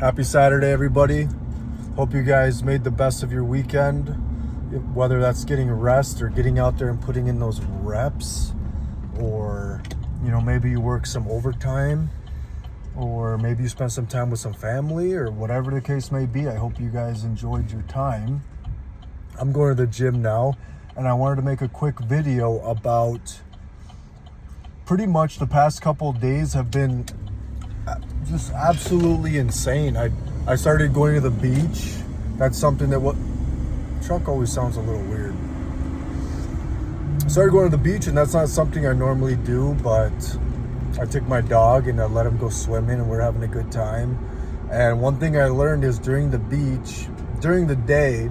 Happy Saturday, everybody. Hope you guys made the best of your weekend, whether that's getting rest or getting out there and putting in those reps, or maybe you work some overtime, or maybe you spent some time with some family, or whatever the case may be. I hope you guys enjoyed your time. I'm going to the gym now, and I wanted to make a quick video about pretty much the past couple of days have been just absolutely insane. I started going to the beach. That's something that truck always sounds a little weird. I started going to the beach, and that's not something I normally do, but I took my dog and I let him go swimming, and we're having a good time. And one thing I learned is during the beach, during the day,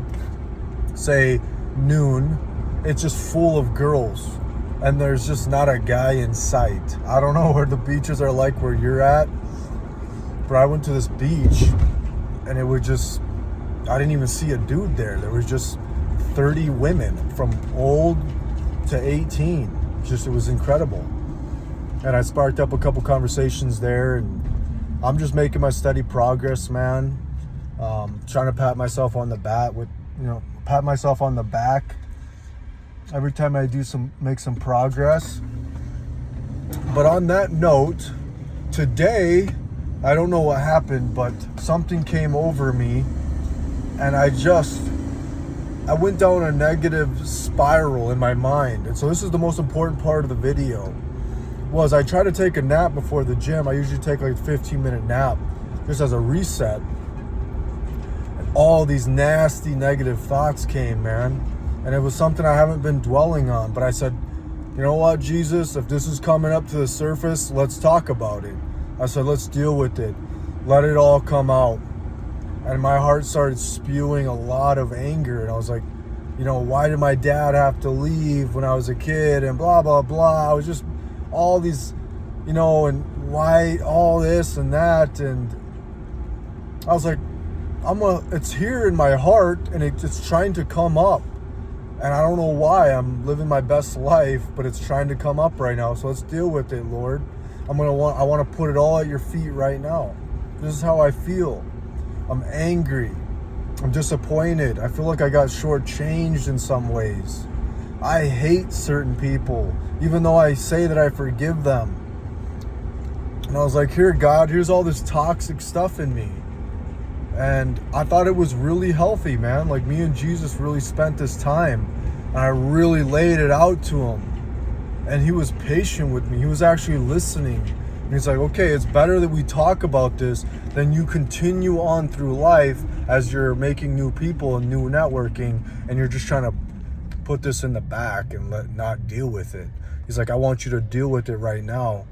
say noon, it's just full of girls, and there's just not a guy in sight. I don't know where the beaches are like where you're at, but I went to this beach and it was just, I didn't even see a dude there. There was just 30 women from old to 18. It was incredible. And I sparked up a couple conversations there, and I'm just making my steady progress, man. Trying to pat myself on the back every time I make some progress. But on that note, today, I don't know what happened, but something came over me, and I went down a negative spiral in my mind. And so this is the most important part of the video, was I try to take a nap before the gym. I usually take like a 15-minute nap just as a reset. And all these nasty negative thoughts came, man. And it was something I haven't been dwelling on. But I said, you know what, Jesus, if this is coming up to the surface, let's talk about it. I said, let's deal with it. Let it all come out. And my heart started spewing a lot of anger. And I was like, why did my dad have to leave when I was a kid? And blah, blah, blah. I was just all these, and why all this and that. And I was like, it's here in my heart, and it's trying to come up. And I don't know why. I'm living my best life, but it's trying to come up right now. So let's deal with it, Lord. I want to put it all at your feet right now. This is how I feel. I'm angry. I'm disappointed. I feel like I got shortchanged in some ways. I hate certain people, even though I say that I forgive them. And I was like, here, God, here's all this toxic stuff in me. And I thought it was really healthy, man. Like, me and Jesus really spent this time, and I really laid it out to him. And he was patient with me. He was actually listening. And he's like, okay, it's better that we talk about this than you continue on through life as you're making new people and new networking, and you're just trying to put this in the back and not deal with it. He's like, I want you to deal with it right now.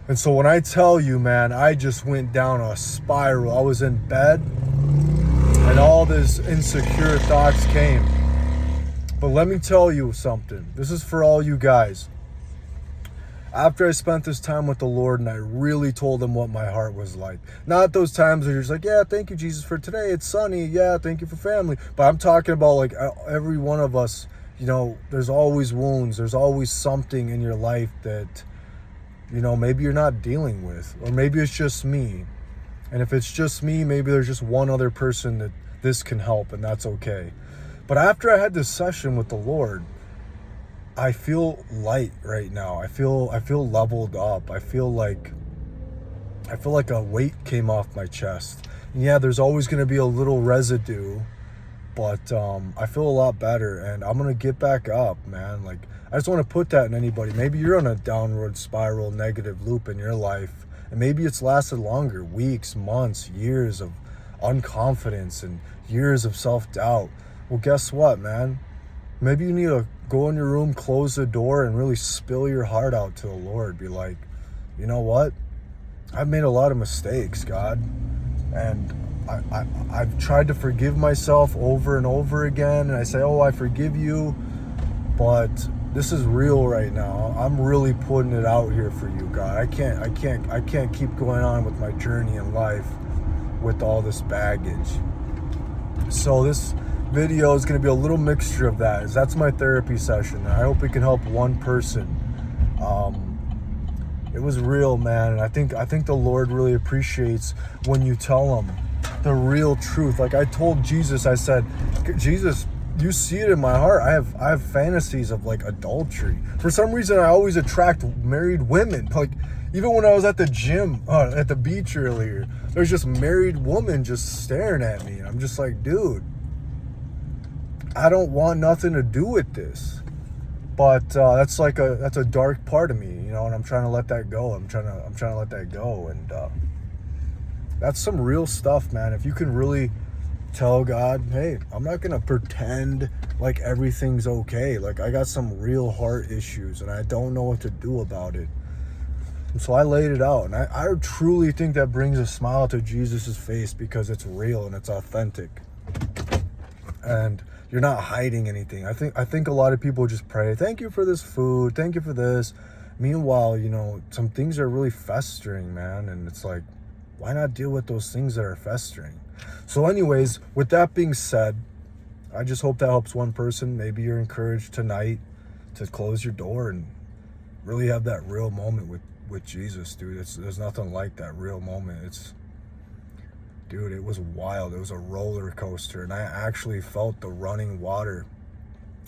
And so when I tell you, man, I just went down a spiral. I was in bed, and all these insecure thoughts came. But let me tell you something. This is for all you guys. After I spent this time with the Lord, and I really told him what my heart was like. Not those times where you're just like, yeah, thank you, Jesus, for today. It's sunny. Yeah, thank you for family. But I'm talking about, like, every one of us, there's always wounds. There's always something in your life that, maybe you're not dealing with. Or maybe it's just me. And if it's just me, maybe there's just one other person that this can help, and that's okay. But after I had this session with the Lord, I feel light right now. I feel leveled up. I feel like a weight came off my chest. And yeah, there's always going to be a little residue, but I feel a lot better, and I'm going to get back up, man. Like, I just want to put that in anybody. Maybe you're on a downward spiral, negative loop in your life, and maybe it's lasted longer, weeks, months, years of unconfidence and years of self-doubt. Well, guess what, man? Maybe you need to go in your room, close the door, and really spill your heart out to the Lord. Be like, you know what? I've made a lot of mistakes, God. And I've tried to forgive myself over and over again. And I say, oh, I forgive you. But this is real right now. I'm really putting it out here for you, God. I can't keep going on with my journey in life with all this baggage. So this video is going to be a little mixture of that. That's my therapy session. I hope it can help one person. It was real, man. And I think the Lord really appreciates when you tell him the real truth. Like I told Jesus, I said, Jesus, you see it in my heart. I have fantasies of like adultery. For some reason, I always attract married women. Like even when I was at the gym, at the beach earlier, there's just married women just staring at me. And I'm just like, dude, I don't want nothing to do with this. But that's a dark part of me, you know, and I'm trying to let that go. I'm trying to let that go, and that's some real stuff, man. If you can really tell God, hey, I'm not gonna pretend like everything's okay. Like I got some real heart issues, and I don't know what to do about it. And so I laid it out, and I truly think that brings a smile to Jesus's face because it's real and it's authentic. And you're not hiding anything. I think a lot of people just pray, thank you for this food, thank you for this. Meanwhile, you know, some things are really festering, man. And it's like, why not deal with those things that are festering? So anyways, with that being said, I just hope that helps one person. Maybe you're encouraged tonight to close your door and really have that real moment with Jesus, dude. There's nothing like that real moment. Dude, it was wild. It was a roller coaster. And I actually felt the running water,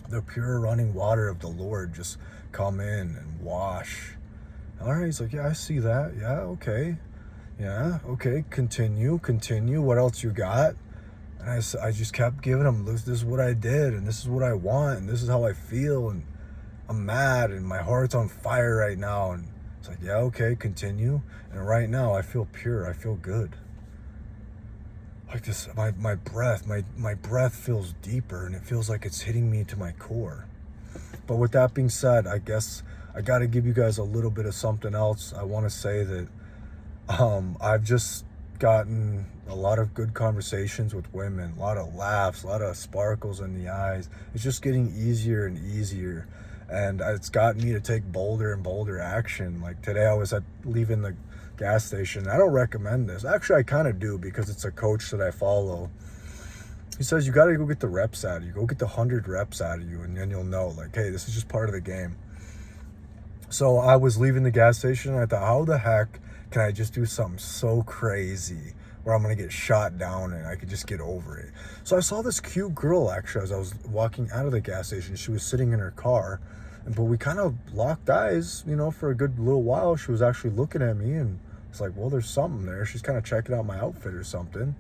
the pure running water of the Lord just come in and wash. All right, he's like, yeah, I see that. Yeah, okay. Yeah, okay, continue. What else you got? And I just kept giving him, this is what I did, and this is what I want, and this is how I feel, and I'm mad, and my heart's on fire right now. And it's like, yeah, okay, continue. And right now, I feel pure. I feel good. Like this, my breath feels deeper, and it feels like it's hitting me to my core. But with that being said, I guess I got to give you guys a little bit of something else. I want to say that I've just gotten a lot of good conversations with women, a lot of laughs, a lot of sparkles in the eyes. It's just getting easier and easier, and it's gotten me to take bolder and bolder action. Like today, I was leaving the gas station. I don't recommend this. Actually, I kind of do, because it's a coach that I follow. He says you got to go get the reps out of you. Go get the 100 reps out of you, and then you'll know, like, hey, this is just part of the game. So I was leaving the gas station, and I thought, how the heck can I just do something so crazy where I'm going to get shot down and I could just get over it? So I saw this cute girl, actually, as I was walking out of the gas station. She was sitting in her car, but we kind of locked eyes, you know, for a good little while. She was actually looking at me, and it's like, well, there's something there. She's kind of checking out my outfit or something.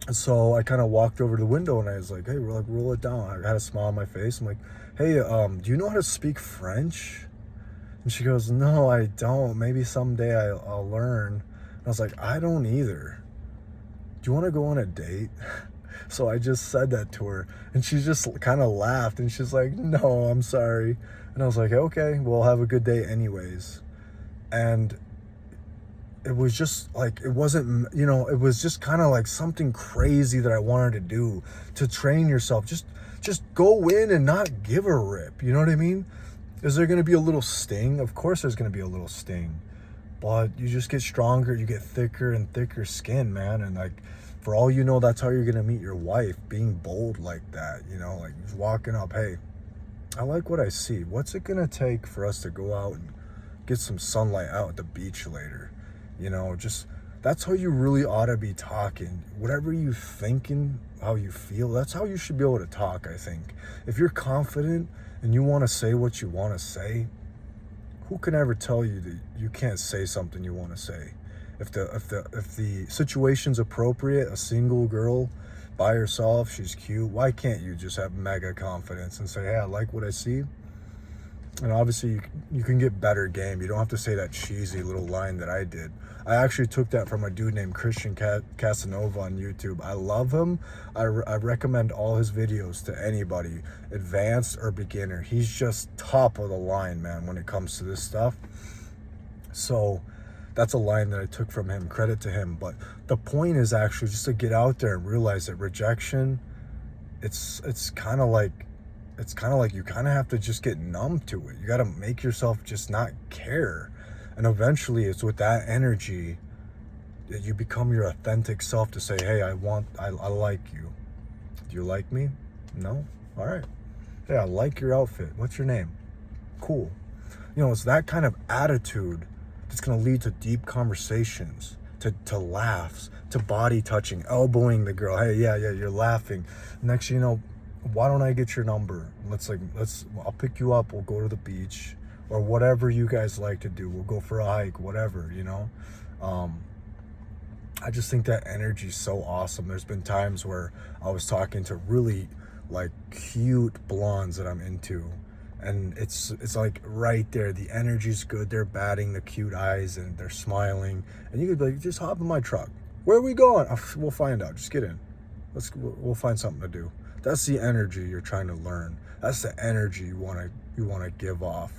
And so I kind of walked over to the window, and I was like, hey, roll it down. I had a smile on my face. I'm like, hey, do you know how to speak French? And she goes, no, I don't. Maybe someday I'll learn. And I was like, I don't either. Do you want to go on a date? So I just said that to her, and she just kind of laughed, and she's like, no, I'm sorry. And I was like, okay, well, have a good day anyways. And it was just like, it wasn't, you know, it was just kind of like something crazy that I wanted to do to train yourself. Just go in and not give a rip. You know what I mean? Is there going to be a little sting? Of course there's going to be a little sting. But you just get stronger. You get thicker and thicker skin, man. And like, for all you know, that's how you're going to meet your wife. Being bold like that, you know, like walking up, hey, I like what I see. What's it going to take for us to go out and get some sunlight out at the beach later? You know, just, that's how you really ought to be talking. Whatever you thinking, how you feel, that's how you should be able to talk, I think. If you're confident and you want to say what you want to say, who can ever tell you that you can't say something you want to say? If the situation's appropriate, a single girl by herself, she's cute, why can't you just have mega confidence and say, hey, I like what I see? And obviously you can get better game. You don't have to say that cheesy little line that I did. I actually took that from a dude named Christian Casanova on YouTube. I love him. I recommend all his videos to anybody, advanced or beginner. He's just top of the line, man, when it comes to this stuff. So that's a line that I took from him. Credit to him. But the point is actually just to get out there and realize that rejection, it's kind of like you kind of have to just get numb to it. You got to make yourself just not care. And eventually it's with that energy that you become your authentic self to say, hey, I like you. Do you like me? No? All right. Hey, I like your outfit. What's your name? Cool. You know, it's that kind of attitude that's going to lead to deep conversations, to laughs, to body touching, elbowing the girl. Hey, yeah, you're laughing. Next, you know, why don't I get your number? I'll pick you up. We'll go to the beach or whatever you guys like to do. We'll go for a hike, whatever, you know. I just think that energy's so awesome. There's been times where I was talking to really like cute blondes that I'm into, and it's like right there, the energy's good. They're batting the cute eyes and they're smiling, and you could be like, just hop in my truck. Where are we going? We'll find out. Just get in. We'll find something to do. That's the energy you're trying to learn. That's the energy you want to give off.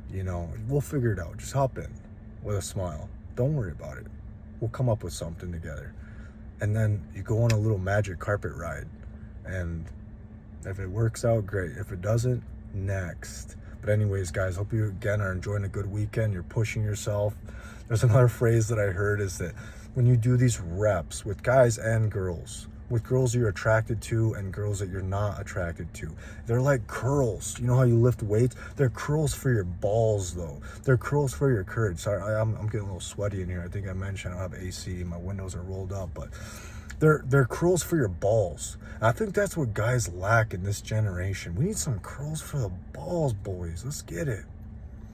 You know, we'll figure it out. Just hop in with a smile. Don't worry about it. We'll come up with something together. And then you go on a little magic carpet ride. And if it works out, great. If it doesn't, next. But anyways, guys, hope you again are enjoying a good weekend. You're pushing yourself. There's another phrase that I heard is that when you do these reps with guys and girls, with girls you're attracted to and girls that you're not attracted to, they're like curls. You know how you lift weights? They're curls for your balls, though. They're curls for your courage. Sorry, I'm getting a little sweaty in here. I think I mentioned I don't have AC. My windows are rolled up, but they're curls for your balls. And I think that's what guys lack in this generation. We need some curls for the balls, boys. Let's get it.